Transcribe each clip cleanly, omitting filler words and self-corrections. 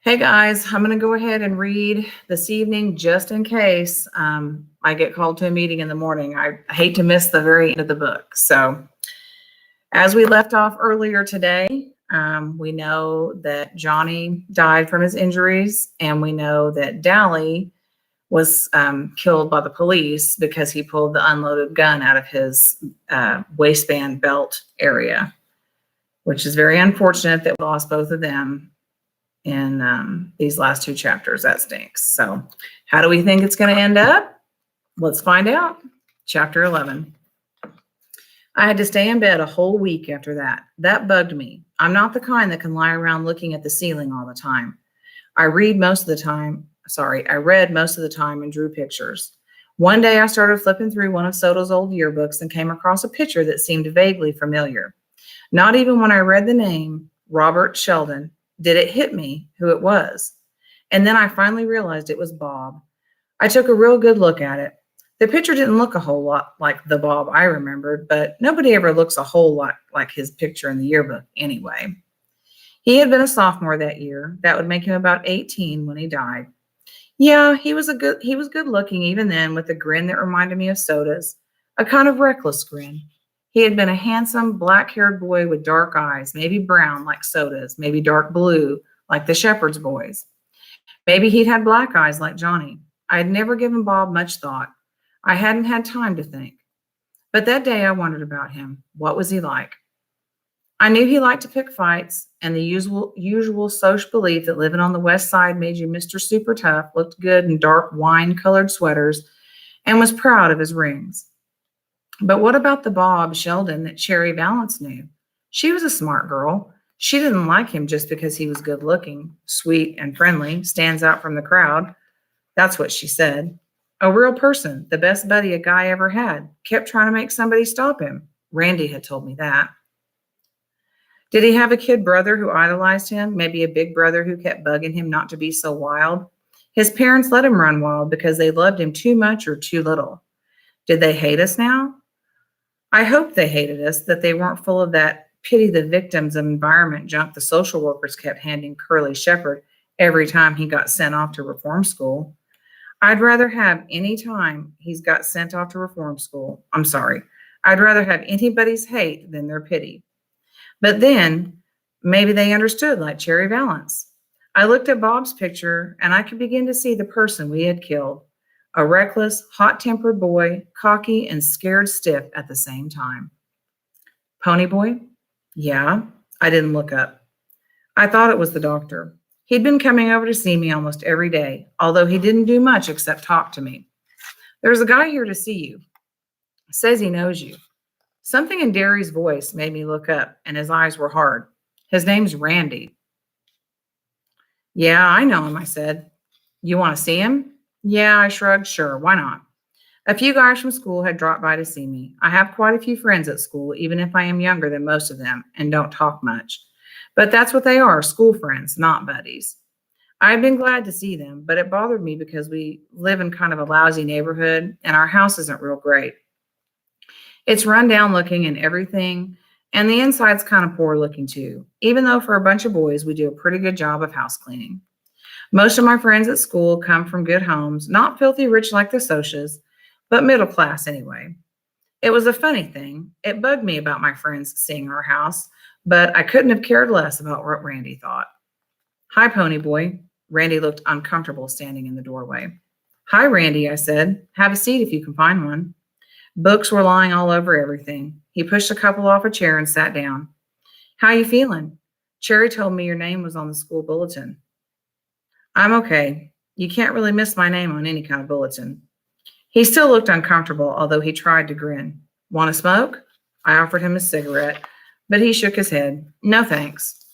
Hey guys, I'm going to go ahead and read this evening just in case I get called to a meeting in the morning. I hate to miss the very end of the book. So, as we left off earlier today, we know that Johnny died from his injuries, and we know that Dally was killed by the police because he pulled the unloaded gun out of his waistband belt area, which is very unfortunate that we lost both of them in these last two chapters. That stinks. So, how do we think it's going to end up? Let's find out. Chapter 11. I had to stay in bed a whole week after that. That bugged me. I'm not the kind that can lie around looking at the ceiling all the time. I read most of the time. I read most of the time and drew pictures. One day I started flipping through one of Soto's old yearbooks and came across a picture that seemed vaguely familiar. Not even when I read the name, Robert Sheldon, did it hit me who it was. And then I finally realized it was Bob. I took a real good look at it. The picture didn't look a whole lot like the Bob I remembered, but nobody ever looks a whole lot like his picture in the yearbook anyway. He had been a sophomore that year. That would make him about 18 when he died. Yeah, he was good looking even then, with a grin that reminded me of Soda's, a kind of reckless grin. He had been a handsome, black-haired boy with dark eyes, maybe brown like Soda's, maybe dark blue like the Shepherd's boys. Maybe he'd had black eyes like Johnny. I had never given Bob much thought. I hadn't had time to think. But that day I wondered about him. What was he like? I knew he liked to pick fights, and the usual social belief that living on the West Side made you Mr. Super Tough, looked good in dark wine-colored sweaters, and was proud of his rings. But what about the Bob Sheldon that Cherry Valance knew? She was a smart girl. She didn't like him just because he was good looking, sweet, and friendly, stands out from the crowd. That's what she said. A real person, the best buddy a guy ever had, kept trying to make somebody stop him. Randy had told me that. Did he have a kid brother who idolized him? Maybe a big brother who kept bugging him not to be so wild? His parents let him run wild because they loved him too much or too little. Did they hate us now? I hoped they hated us, that they weren't full of that pity the victims of environment junk the social workers kept handing Curly Shepherd every time he got sent off to reform school. I'd rather have any time he's got sent off to reform school. I'd rather have anybody's hate than their pity. But then maybe they understood, like Cherry Valance. I looked at Bob's picture and I could begin to see the person we had killed. A reckless, hot-tempered boy, cocky and scared stiff at the same time. Pony Boy? Yeah, I didn't look up. I thought it was the doctor. He'd been coming over to see me almost every day, although he didn't do much except talk to me. There's a guy here to see you. Says he knows you. Something in Derry's voice made me look up, and his eyes were hard. His name's Randy. Yeah, I know him, I said. You want to see him? Yeah, I shrugged. Sure, why not? A few guys from school had dropped by to see me. I have quite a few friends at school, even if I am younger than most of them and don't talk much. But that's what they are, school friends, not buddies. I had been glad to see them, but it bothered me because we live in kind of a lousy neighborhood and our house isn't real great. It's run down looking and everything, and the inside's kind of poor looking too, even though for a bunch of boys, we do a pretty good job of house cleaning. Most of my friends at school come from good homes, not filthy rich like the Sochas, but middle class anyway. It was a funny thing. It bugged me about my friends seeing our house, but I couldn't have cared less about what Randy thought. Hi, Pony Boy. Randy looked uncomfortable standing in the doorway. Hi, Randy, I said. Have a seat if you can find one. Books were lying all over everything. He pushed a couple off a chair and sat down. How you feeling? Cherry told me your name was on the school bulletin. I'm okay. You can't really miss my name on any kind of bulletin. He still looked uncomfortable, although he tried to grin. Want to smoke? I offered him a cigarette, but he shook his head. No, thanks.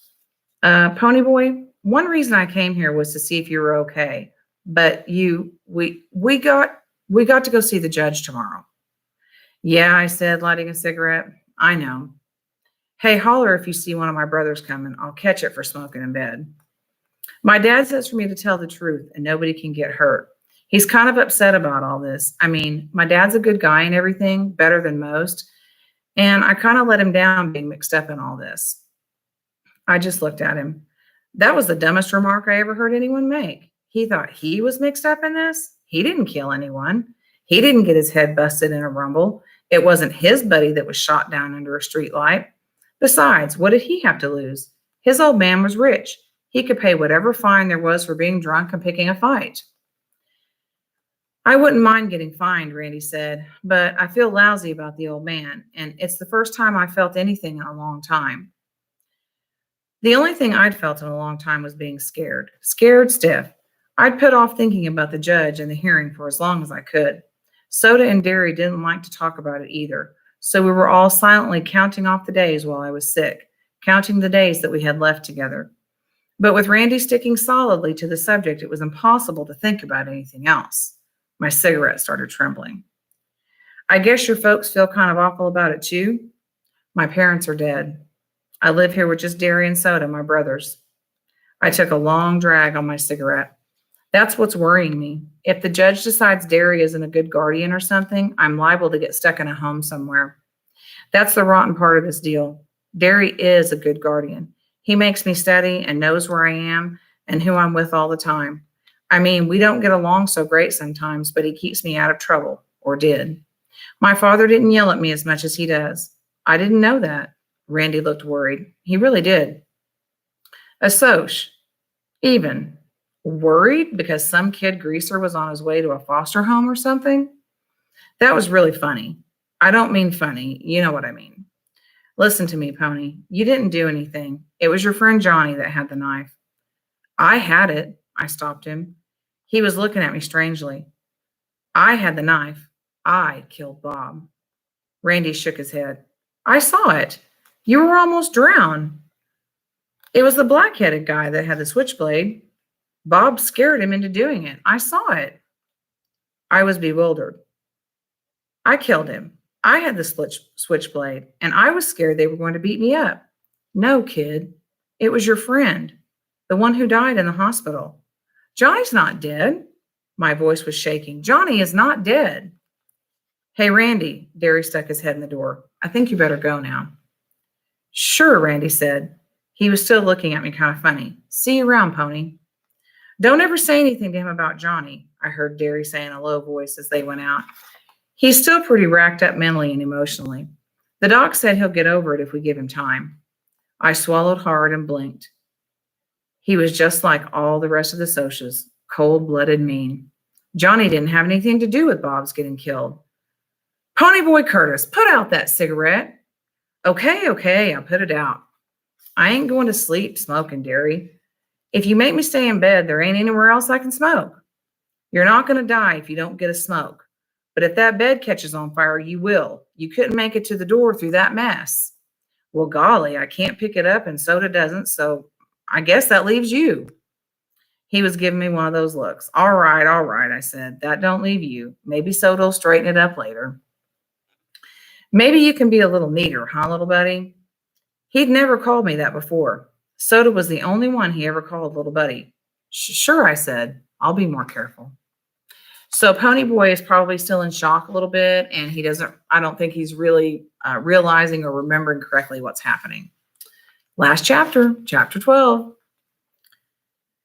Pony Boy, one reason I came here was to see if you were okay. But we got to go see the judge tomorrow. Yeah, I said, lighting a cigarette. I know. Hey, holler if you see one of my brothers coming. I'll catch it for smoking in bed. My dad says for me to tell the truth and nobody can get hurt. He's kind of upset about all this. I mean, my dad's a good guy and everything, better than most. And I kind of let him down being mixed up in all this. I just looked at him. That was the dumbest remark I ever heard anyone make. He thought he was mixed up in this? He didn't kill anyone. He didn't get his head busted in a rumble. It wasn't his buddy that was shot down under a streetlight. Besides, what did he have to lose? His old man was rich. He could pay whatever fine there was for being drunk and picking a fight. I wouldn't mind getting fined, Randy said, but I feel lousy about the old man, and it's the first time I felt anything in a long time. The only thing I'd felt in a long time was being scared. Scared stiff. I'd put off thinking about the judge and the hearing for as long as I could. Soda and Derry didn't like to talk about it either, so we were all silently counting off the days while I was sick, counting the days that we had left together. But with Randy sticking solidly to the subject, it was impossible to think about anything else. My cigarette started trembling. I guess your folks feel kind of awful about it too? My parents are dead. I live here with just Derry and Soda, my brothers. I took a long drag on my cigarette. That's what's worrying me. If the judge decides Derry isn't a good guardian or something, I'm liable to get stuck in a home somewhere. That's the rotten part of this deal. Derry is a good guardian. He makes me steady and knows where I am and who I'm with all the time. I mean, we don't get along so great sometimes, but he keeps me out of trouble, or did. My father didn't yell at me as much as he does. I didn't know that. Randy looked worried. He really did. Soch, even worried because some kid greaser was on his way to a foster home or something? That was really funny. I don't mean funny. You know what I mean. Listen to me, Pony. You didn't do anything. It was your friend Johnny that had the knife. I had it. I stopped him. He was looking at me strangely. I had the knife. I killed Bob. Randy shook his head. I saw it. You were almost drowned. It was the black-headed guy that had the switchblade. Bob scared him into doing it. I saw it. I was bewildered. I killed him. I had the switchblade, and I was scared they were going to beat me up. No, kid. It was your friend, the one who died in the hospital. Johnny's not dead. My voice was shaking. Johnny is not dead. Hey, Randy, Derry stuck his head in the door. I think you better go now. Sure, Randy said. He was still looking at me kind of funny. See you around, Pony. Don't ever say anything to him about Johnny, I heard Derry say in a low voice as they went out. He's still pretty racked up mentally and emotionally. The doc said he'll get over it if we give him time. I swallowed hard and blinked. He was just like all the rest of the Sochas, cold-blooded mean. Johnny didn't have anything to do with Bob's getting killed. Ponyboy Curtis, put out that cigarette. Okay, I'll put it out. I ain't going to sleep smoking, Derry. If you make me stay in bed, there ain't anywhere else I can smoke. You're not going to die if you don't get a smoke. But if that bed catches on fire, you will. You couldn't make it to the door through that mess. Well, golly, I can't pick it up and Soda doesn't, so I guess that leaves you. He was giving me one of those looks. All right, I said. That don't leave you. Maybe Soda will straighten it up later. Maybe you can be a little neater, huh, little buddy? He'd never called me that before. Soda was the only one he ever called little buddy. Sure, I said. I'll be more careful. So Ponyboy is probably still in shock a little bit, and I don't think he's really realizing or remembering correctly what's happening. Last chapter, chapter 12.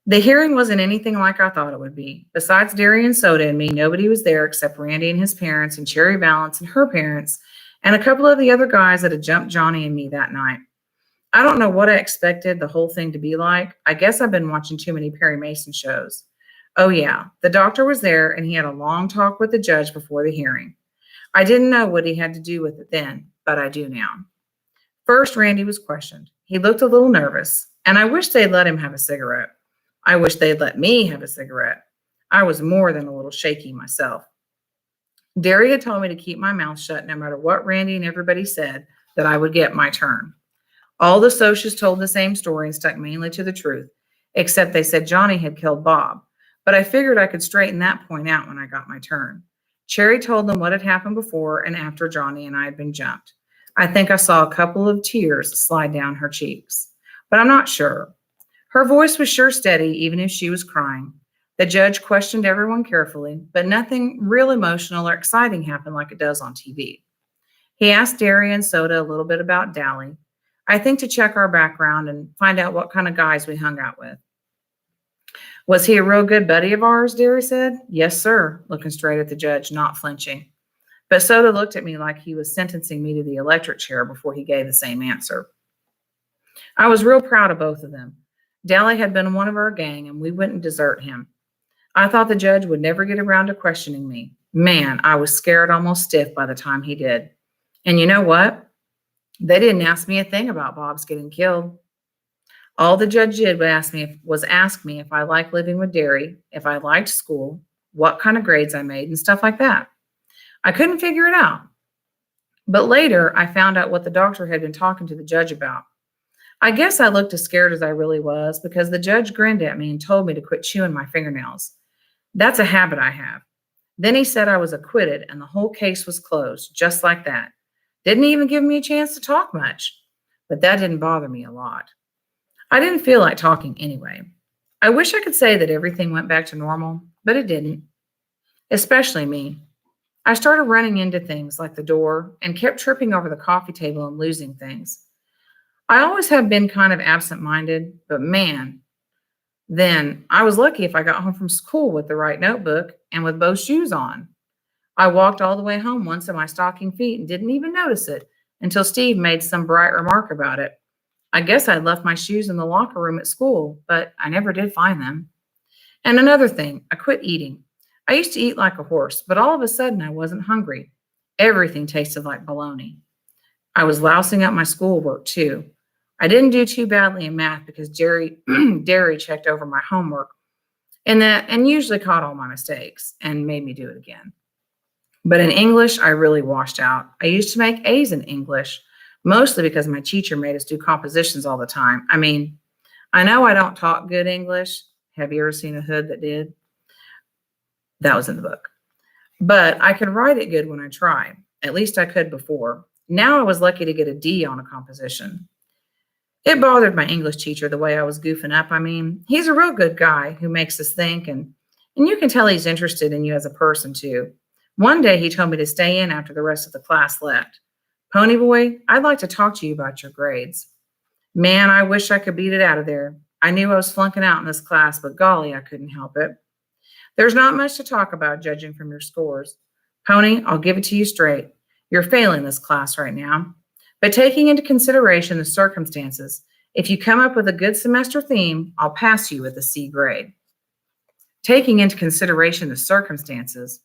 The hearing wasn't anything like I thought it would be. Besides Derry and Soda and me, nobody was there except Randy and his parents and Cherry Valance and her parents and a couple of the other guys that had jumped Johnny and me that night. I don't know what I expected the whole thing to be like. I guess I've been watching too many Perry Mason shows. Oh yeah, the doctor was there and he had a long talk with the judge before the hearing. I didn't know what he had to do with it then, but I do now. First, Randy was questioned. He looked a little nervous, and I wish they'd let him have a cigarette. I wish they'd let me have a cigarette. I was more than a little shaky myself. Derry had told me to keep my mouth shut no matter what Randy and everybody said, that I would get my turn. All the Sochas told the same story and stuck mainly to the truth, except they said Johnny had killed Bob. But I figured I could straighten that point out when I got my turn. Cherry told them what had happened before and after Johnny and I had been jumped. I think I saw a couple of tears slide down her cheeks, but I'm not sure. Her voice was sure steady, even if she was crying. The judge questioned everyone carefully, but nothing real emotional or exciting happened like it does on TV. He asked Derry and Soda a little bit about Dally. I think to check our background and find out what kind of guys we hung out with. Was he a real good buddy of ours? Derry said. Yes, sir, looking straight at the judge, not flinching. But Soda looked at me like he was sentencing me to the electric chair before he gave the same answer. I was real proud of both of them. Dally had been one of our gang, and we wouldn't desert him. I thought the judge would never get around to questioning me. Man, I was scared almost stiff by the time he did. And you know what? They didn't ask me a thing about Bob's getting killed. All the judge did was ask me if I liked living with Derry, if I liked school, what kind of grades I made, and stuff like that. I couldn't figure it out. But later, I found out what the doctor had been talking to the judge about. I guess I looked as scared as I really was because the judge grinned at me and told me to quit chewing my fingernails. That's a habit I have. Then he said I was acquitted and the whole case was closed, just like that. Didn't even give me a chance to talk much. But that didn't bother me a lot. I didn't feel like talking anyway. I wish I could say that everything went back to normal, but it didn't. Especially me. I started running into things like the door and kept tripping over the coffee table and losing things. I always have been kind of absent-minded, but man, then I was lucky if I got home from school with the right notebook and with both shoes on. I walked all the way home once in my stocking feet and didn't even notice it until Steve made some bright remark about it. I guess I'd left my shoes in the locker room at school, but I never did find them. And another thing, I quit eating. I used to eat like a horse, but all of a sudden I wasn't hungry. Everything tasted like bologna. I was lousing up my schoolwork too. I didn't do too badly in math because Derry checked over my homework and usually caught all my mistakes and made me do it again. But in English, I really washed out. I used to make A's in English, mostly because my teacher made us do compositions all the time. I mean, I know I don't talk good English. Have you ever seen a hood that did? That was in the book. But I could write it good when I try. At least I could before. Now I was lucky to get a D on a composition. It bothered my English teacher the way I was goofing up. I mean, he's a real good guy who makes us think, and you can tell he's interested in you as a person too. One day he told me to stay in after the rest of the class left. Pony boy, I'd like to talk to you about your grades. Man, I wish I could beat it out of there. I knew I was flunking out in this class, but golly, I couldn't help it. There's not much to talk about judging from your scores. Pony, I'll give it to you straight. You're failing this class right now. But taking into consideration the circumstances, if you come up with a good semester theme, I'll pass you with a C grade. Taking into consideration the circumstances,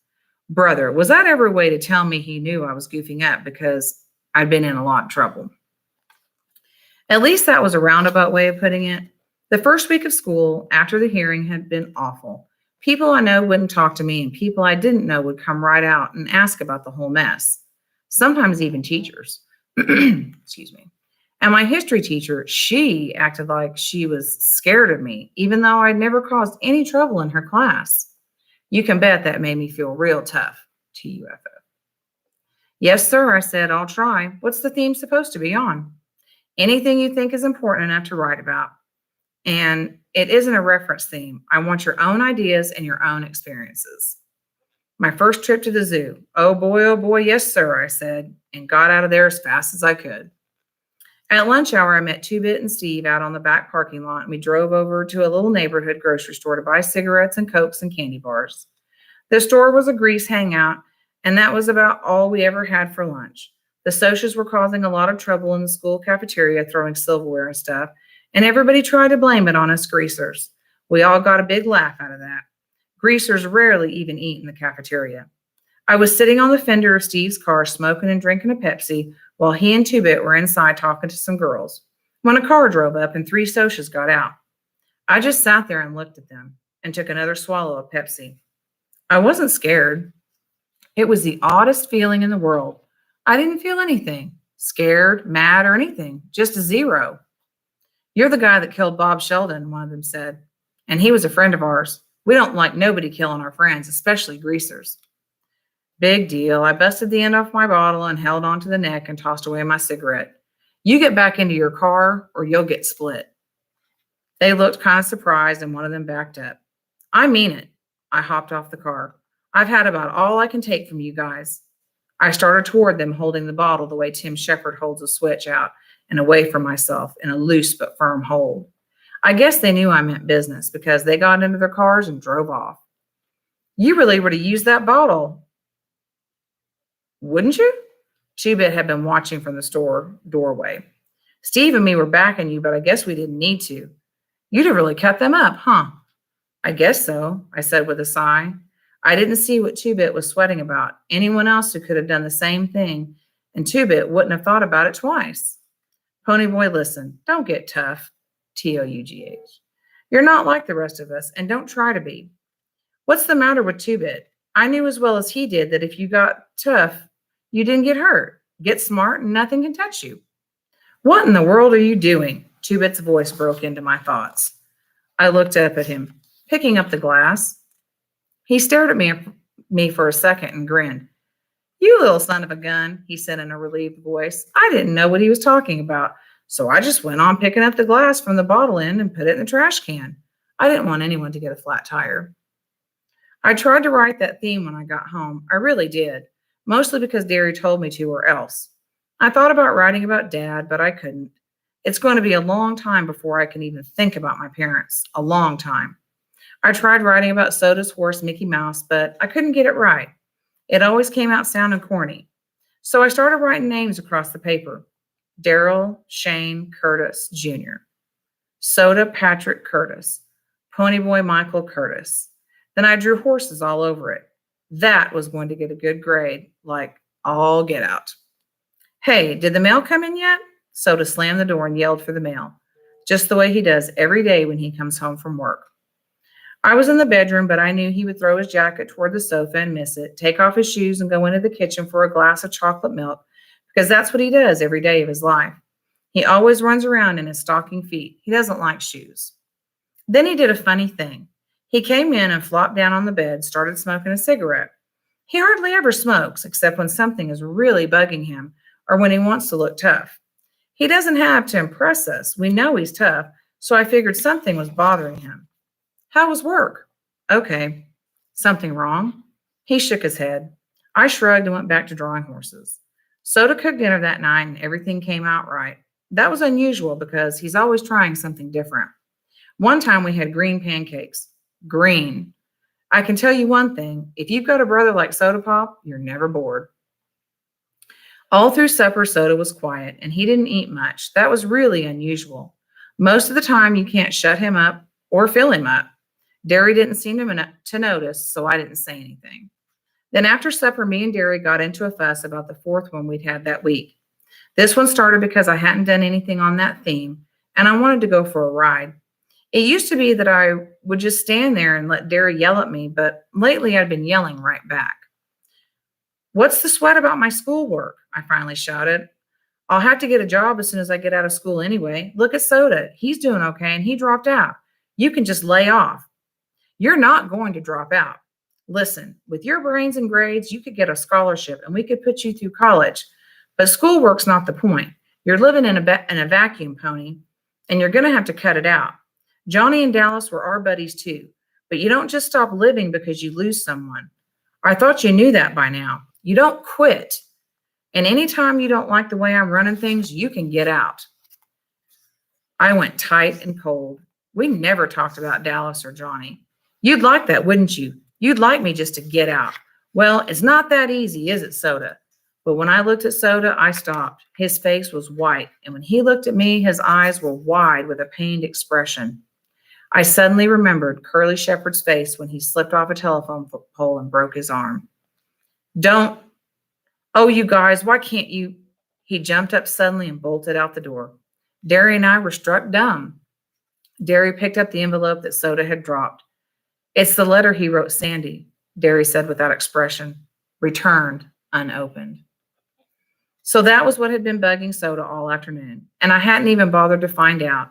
brother, was that ever a way to tell me he knew I was goofing up because I'd been in a lot of trouble? At least that was a roundabout way of putting it. The first week of school after the hearing had been awful. People I know wouldn't talk to me, and people I didn't know would come right out and ask about the whole mess. Sometimes even teachers. Excuse me. And my history teacher, she acted like she was scared of me, even though I'd never caused any trouble in her class. You can bet that made me feel real tough. TUFO. Yes, sir, I said, I'll try. What's the theme supposed to be on? Anything you think is important enough to write about. And it isn't a reference theme. I want your own ideas and your own experiences. My first trip to the zoo. Oh boy, yes, sir, I said, and got out of there as fast as I could. At lunch hour, I met Two-Bit and Steve out on the back parking lot, and we drove over to a little neighborhood grocery store to buy cigarettes and Cokes and candy bars. The store was a grease hangout, and that was about all we ever had for lunch. The socials were causing a lot of trouble in the school cafeteria, throwing silverware and stuff, and everybody tried to blame it on us greasers. We all got a big laugh out of that. Greasers rarely even eat in the cafeteria. I was sitting on the fender of Steve's car smoking and drinking a Pepsi while he and Two-Bit were inside talking to some girls, when a car drove up and 3 socials got out. I just sat there and looked at them and took another swallow of Pepsi. I wasn't scared. It was the oddest feeling in the world. I didn't feel anything, scared, mad, or anything, just a zero. You're the guy that killed Bob Sheldon, one of them said, and he was a friend of ours. We don't like nobody killing our friends, especially greasers. Big deal. I busted the end off my bottle and held onto the neck and tossed away my cigarette. You get back into your car or you'll get split. They looked kind of surprised and one of them backed up. I mean it. I hopped off the car. I've had about all I can take from you guys. I started toward them holding the bottle the way Tim Shepard holds a switch out, and away from myself in a loose but firm hold. I guess they knew I meant business because they got into their cars and drove off. You really were to use that bottle, wouldn't you? Two-Bit had been watching from the store doorway. Steve and me were backing you, but I guess we didn't need to. You'd have really cut them up, huh? I guess so, I said with a sigh. I didn't see what Two-Bit was sweating about. Anyone else who could have done the same thing, and Two-Bit wouldn't have thought about it twice. Ponyboy, listen, don't get tough, Tough. You're not like the rest of us, and don't try to be. What's the matter with Two-Bit? I knew as well as he did that if you got tough, you didn't get hurt. Get smart and nothing can touch you. What in the world are you doing? Two-Bit's voice broke into my thoughts. I looked up at him, picking up the glass. He stared at me for a second and grinned. You little son of a gun, he said in a relieved voice. I didn't know what he was talking about, so I just went on picking up the glass from the bottle end and put it in the trash can. I didn't want anyone to get a flat tire. I tried to write that theme when I got home. I really did, mostly because Derry told me to or else. I thought about writing about Dad, but I couldn't. It's going to be a long time before I can even think about my parents. A long time. I tried writing about Soda's horse, Mickey Mouse, but I couldn't get it right. It always came out sounding corny. So I started writing names across the paper. Daryl Shane Curtis Jr. Soda Patrick Curtis. Ponyboy Michael Curtis. Then I drew horses all over it. That was going to get a good grade, like all get out. Hey, did the mail come in yet? Soda slammed the door and yelled for the mail, just the way he does every day when he comes home from work. I was in the bedroom, but I knew he would throw his jacket toward the sofa and miss it, take off his shoes and go into the kitchen for a glass of chocolate milk, because that's what he does every day of his life. He always runs around in his stocking feet. He doesn't like shoes. Then he did a funny thing. He came in and flopped down on the bed, started smoking a cigarette. He hardly ever smokes, except when something is really bugging him or when he wants to look tough. He doesn't have to impress us. We know he's tough, so I figured something was bothering him. How was work? Okay. Something wrong? He shook his head. I shrugged and went back to drawing horses. Soda cooked dinner that night and everything came out right. That was unusual because he's always trying something different. One time we had green pancakes. Green. I can tell you one thing. If you've got a brother like Soda Pop, you're never bored. All through supper, Soda was quiet, and he didn't eat much. That was really unusual. Most of the time, you can't shut him up or fill him up. Derry didn't seem to notice, so I didn't say anything. Then after supper, me and Derry got into a fuss about the fourth one we'd had that week. This one started because I hadn't done anything on that theme, and I wanted to go for a ride. It used to be that I would just stand there and let Derry yell at me, but lately I'd been yelling right back. What's the sweat about my schoolwork? I finally shouted. I'll have to get a job as soon as I get out of school anyway. Look at Soda. He's doing okay, and he dropped out. You can just lay off. You're not going to drop out. Listen, with your brains and grades, you could get a scholarship, and we could put you through college. But schoolwork's not the point. You're living in a vacuum, Pony, and you're going to have to cut it out. Johnny and Dallas were our buddies too, but you don't just stop living because you lose someone. I thought you knew that by now. You don't quit. And anytime you don't like the way I'm running things, you can get out. I went tight and cold. We never talked about Dallas or Johnny. You'd like that, wouldn't you? You'd like me just to get out. Well, it's not that easy, is it, Soda? But when I looked at Soda, I stopped. His face was white, and when he looked at me, his eyes were wide with a pained expression. I suddenly remembered Curly Shepherd's face when he slipped off a telephone pole and broke his arm. Don't. Oh, you guys, why can't you? He jumped up suddenly and bolted out the door. Derry and I were struck dumb. Derry picked up the envelope that Soda had dropped. It's the letter he wrote Sandy, Derry said without expression. Returned, unopened. So that was what had been bugging Soda all afternoon, and I hadn't even bothered to find out.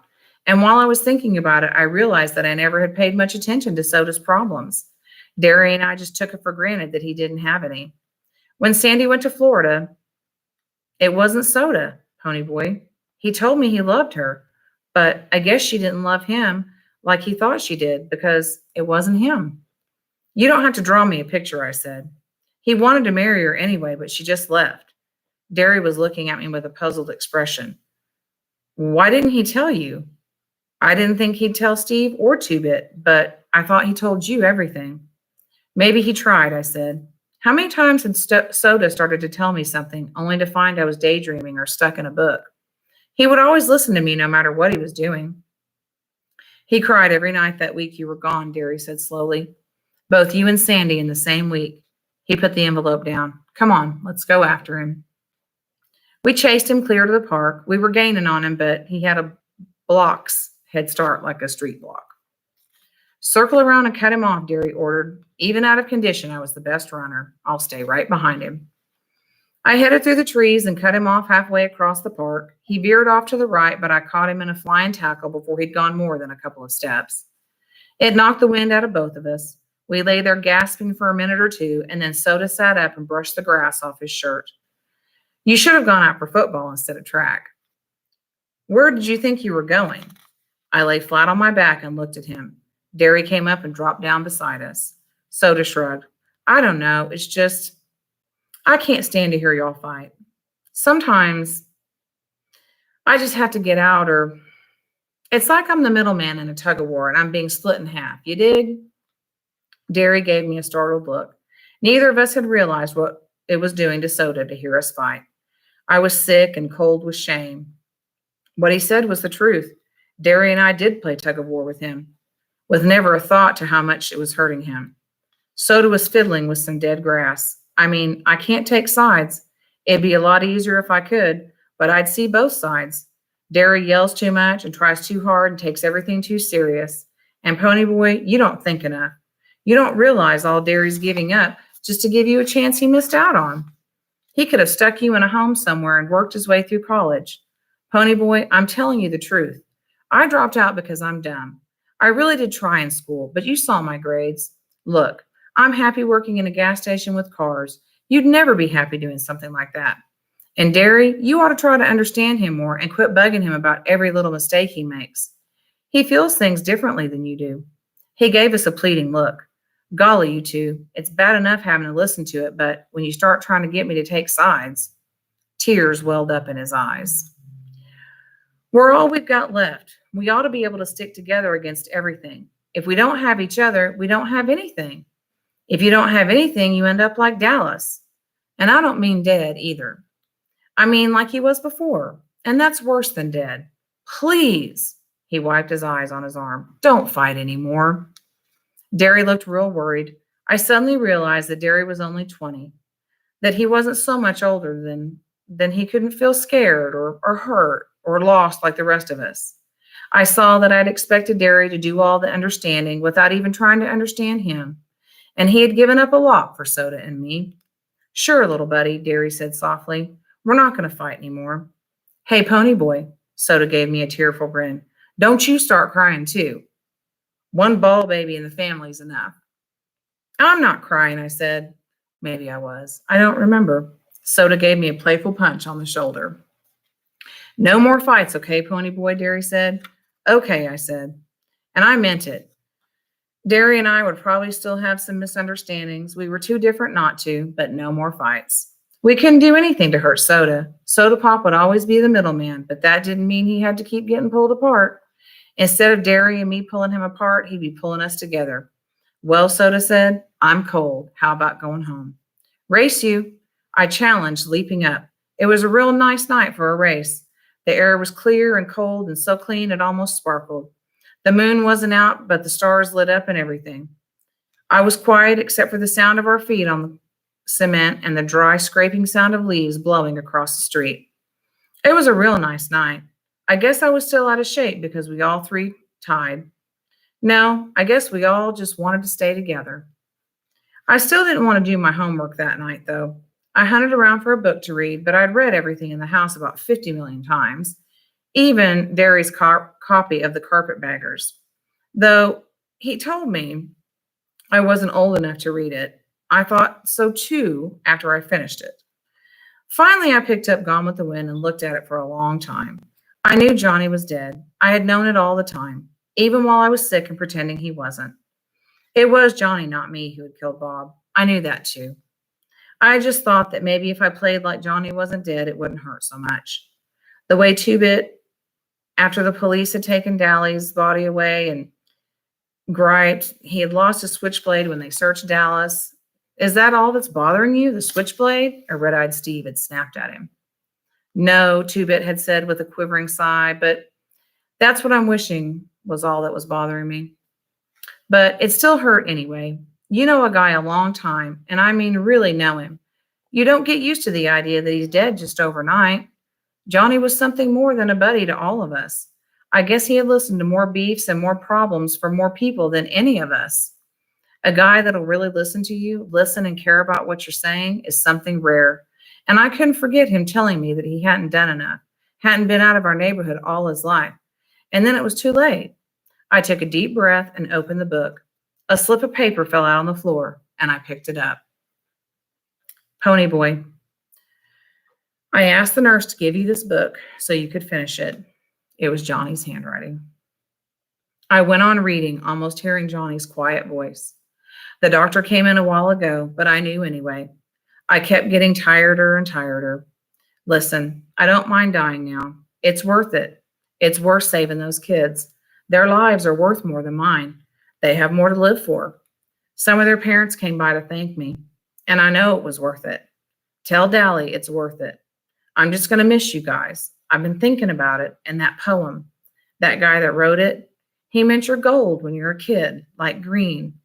And while I was thinking about it, I realized that I never had paid much attention to Soda's problems. Derry and I just took it for granted that he didn't have any. When Sandy went to Florida, it wasn't Soda, Ponyboy. He told me he loved her, but I guess she didn't love him like he thought she did because it wasn't him. You don't have to draw me a picture, I said. He wanted to marry her anyway, but she just left. Derry was looking at me with a puzzled expression. Why didn't he tell you? I didn't think he'd tell Steve or Two Bit, but I thought he told you everything. Maybe he tried, I said. How many times had Soda started to tell me something only to find I was daydreaming or stuck in a book? He would always listen to me no matter what he was doing. He cried every night that week you were gone, Derry said slowly. Both you and Sandy in the same week. He put the envelope down. Come on, let's go after him. We chased him clear to the park. We were gaining on him, but he had a block's head start like a street block. Circle around and cut him off, Derry ordered. Even out of condition, I was the best runner. I'll stay right behind him. I headed through the trees and cut him off halfway across the park. He veered off to the right, but I caught him in a flying tackle before he'd gone more than a couple of steps. It knocked the wind out of both of us. We lay there gasping for a minute or two, and then Soda sat up and brushed the grass off his shirt. You should have gone out for football instead of track. Where did you think you were going? I lay flat on my back and looked at him. Derry came up and dropped down beside us. Soda shrugged. I don't know. It's just, I can't stand to hear y'all fight. Sometimes I just have to get out, or it's like I'm the middleman in a tug of war and I'm being split in half. You dig? Derry gave me a startled look. Neither of us had realized what it was doing to Soda to hear us fight. I was sick and cold with shame. What he said was the truth. Derry and I did play tug of war with him, with never a thought to how much it was hurting him. Soda was fiddling with some dead grass. I mean, I can't take sides. It'd be a lot easier if I could, but I'd see both sides. Derry yells too much and tries too hard and takes everything too serious. And Ponyboy, you don't think enough. You don't realize all Derry's giving up just to give you a chance he missed out on. He could have stuck you in a home somewhere and worked his way through college. Ponyboy, I'm telling you the truth. I dropped out because I'm dumb. I really did try in school, but you saw my grades. Look, I'm happy working in a gas station with cars. You'd never be happy doing something like that. And Derry, you ought to try to understand him more and quit bugging him about every little mistake he makes. He feels things differently than you do. He gave us a pleading look. Golly, you two, it's bad enough having to listen to it, but when you start trying to get me to take sides, tears welled up in his eyes. We're all we've got left. We ought to be able to stick together against everything. If we don't have each other, we don't have anything. If you don't have anything, you end up like Dallas. And I don't mean dead either. I mean like he was before. And that's worse than dead. Please, he wiped his eyes on his arm. Don't fight anymore. Derry looked real worried. I suddenly realized that Derry was only 20, that he wasn't so much older than he couldn't feel scared or hurt or lost like the rest of us. I saw that I'd expected Derry to do all the understanding without even trying to understand him, and he had given up a lot for Soda and me. Sure, little buddy, Derry said softly. We're not going to fight anymore. Hey, Ponyboy, Soda gave me a tearful grin. Don't you start crying too. One ball baby in the family's enough. I'm not crying, I said. Maybe I was. I don't remember. Soda gave me a playful punch on the shoulder. No more fights, okay, Ponyboy, Derry said. Okay, I said. And I meant it. Derry and I would probably still have some misunderstandings. We were too different not to, but no more fights. We couldn't do anything to hurt Soda. Soda Pop would always be the middleman, but that didn't mean he had to keep getting pulled apart. Instead of Derry and me pulling him apart, he'd be pulling us together. Well, Soda said, I'm cold. How about going home? Race you, I challenged, leaping up. It was a real nice night for a race. The air was clear and cold and so clean it almost sparkled. The moon wasn't out, but the stars lit up and everything. I was quiet except for the sound of our feet on the cement and the dry scraping sound of leaves blowing across the street. It was a real nice night. I guess I was still out of shape because we all three tied. No, I guess we all just wanted to stay together. I still didn't want to do my homework that night, though. I hunted around for a book to read, but I'd read everything in the house about 50 million times, even Derry's copy of The Carpetbaggers. Though he told me I wasn't old enough to read it, I thought so too after I finished it. Finally, I picked up Gone with the Wind and looked at it for a long time. I knew Johnny was dead. I had known it all the time, even while I was sick and pretending he wasn't. It was Johnny, not me, who had killed Bob. I knew that too. I just thought that maybe if I played like Johnny wasn't dead, it wouldn't hurt so much. The way Two-Bit After the police had taken Dally's body away and griped he had lost his switchblade when they searched Dallas. Is that all that's bothering you, the switchblade? A red-eyed Steve had snapped at him. No, Two-Bit had said with a quivering sigh, but that's what I'm wishing was all that was bothering me. But it still hurt anyway. You know a guy a long time, and I mean really know him. You don't get used to the idea that he's dead just overnight. Johnny was something more than a buddy to all of us. I guess he had listened to more beefs and more problems for more people than any of us. A guy that'll really listen to you, listen and care about what you're saying is something rare. And I couldn't forget him telling me that he hadn't done enough, hadn't been out of our neighborhood all his life. And then it was too late. I took a deep breath and opened the book. A slip of paper fell out on the floor, and I picked it up. Pony Boy. I asked the nurse to give you this book so you could finish it. It was Johnny's handwriting. I went on reading, almost hearing Johnny's quiet voice. The doctor came in a while ago, but I knew anyway. I kept getting tireder and tireder. Listen, I don't mind dying now. It's worth it. It's worth saving those kids. Their lives are worth more than mine. They have more to live for. Some of their parents came by to thank me, and I know it was worth it. Tell Dally it's worth it. I'm just going to miss you guys. I've been thinking about it and that poem. That guy that wrote it, he meant you're gold when you're a kid, like green.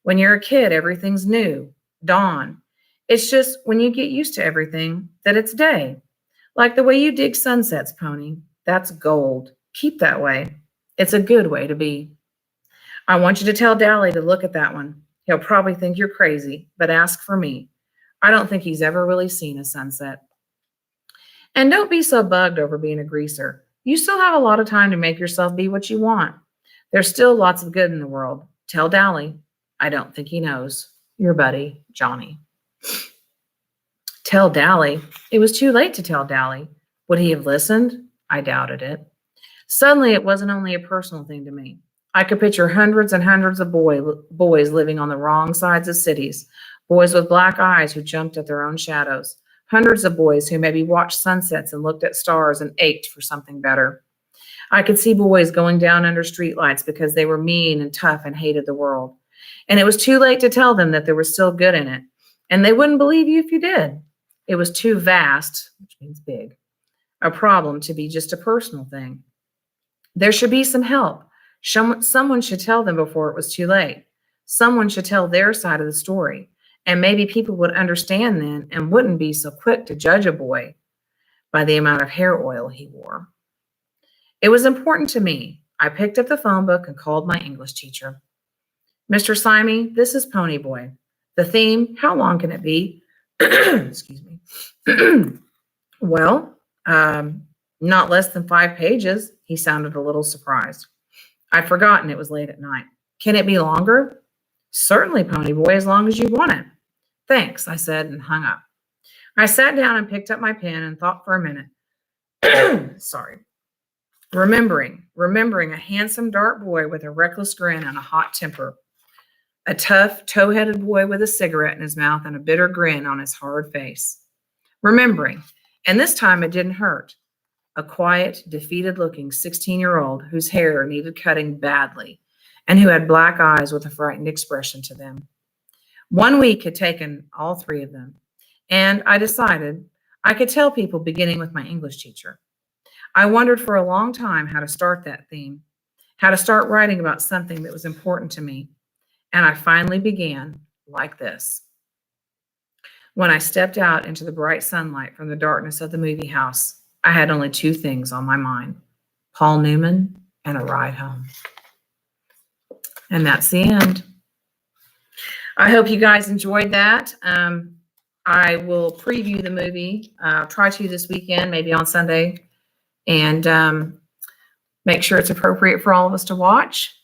When you're a kid, everything's new, dawn. It's just when you get used to everything that it's day. Like the way you dig sunsets, Pony. That's gold. Keep that way. It's a good way to be. I want you to tell Dally to look at that one. He'll probably think you're crazy, but ask for me. I don't think he's ever really seen a sunset. And don't be so bugged over being a greaser. You still have a lot of time to make yourself be what you want. There's still lots of good in the world. Tell Dally. I don't think he knows. Your buddy, Johnny. Tell Dally. It was too late to tell Dally. Would he have listened? I doubted it. Suddenly, it wasn't only a personal thing to me. I could picture hundreds and hundreds of boys living on the wrong sides of cities, boys with black eyes who jumped at their own shadows, hundreds of boys who maybe watched sunsets and looked at stars and ached for something better. I could see boys going down under streetlights because they were mean and tough and hated the world. And it was too late to tell them that there was still good in it. And they wouldn't believe you if you did. It was too vast, which means big, a problem to be just a personal thing. There should be some help. Someone should tell them before it was too late. Someone should tell their side of the story. And maybe people would understand then and wouldn't be so quick to judge a boy by the amount of hair oil he wore. It was important to me. I picked up the phone book and called my English teacher. Mr. Simey, this is Pony Boy. The theme, how long can it be? Excuse me. Well, not less than 5 pages. He sounded a little surprised. I'd forgotten it was late at night. Can it be longer? Certainly, Pony Boy, as long as you want it. Thanks, I said and hung up. I sat down and picked up my pen and thought for a minute. Sorry. Remembering a handsome dark boy with a reckless grin and a hot temper. A tough, tow-headed boy with a cigarette in his mouth and a bitter grin on his hard face. Remembering, and this time it didn't hurt. A quiet, defeated-looking 16-year-old whose hair needed cutting badly and who had black eyes with a frightened expression to them. 1 week had taken all 3 of them, and I decided I could tell people beginning with my English teacher. I wondered for a long time how to start that theme, how to start writing about something that was important to me, and I finally began like this. When I stepped out into the bright sunlight from the darkness of the movie house, I had only 2 things on my mind: Paul Newman and a ride home. And that's the end. I hope you guys enjoyed that. I will preview the movie, try to this weekend, maybe on Sunday, and make sure it's appropriate for all of us to watch.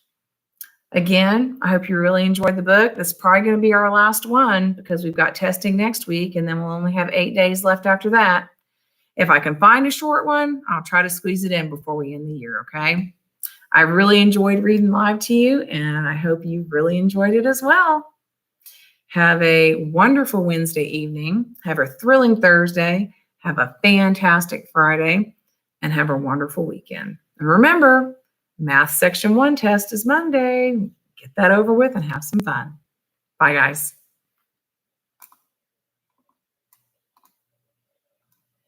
Again, I hope you really enjoyed the book. This is probably going to be our last one because we've got testing next week, and then we'll only have 8 days left after that. If I can find a short one, I'll try to squeeze it in before we end the year, okay? I really enjoyed reading live to you, and I hope you really enjoyed it as well. Have a wonderful Wednesday evening. Have a thrilling Thursday. Have a fantastic Friday, and have a wonderful weekend. And remember, math section 1 test is Monday. Get that over with and have some fun. Bye, guys.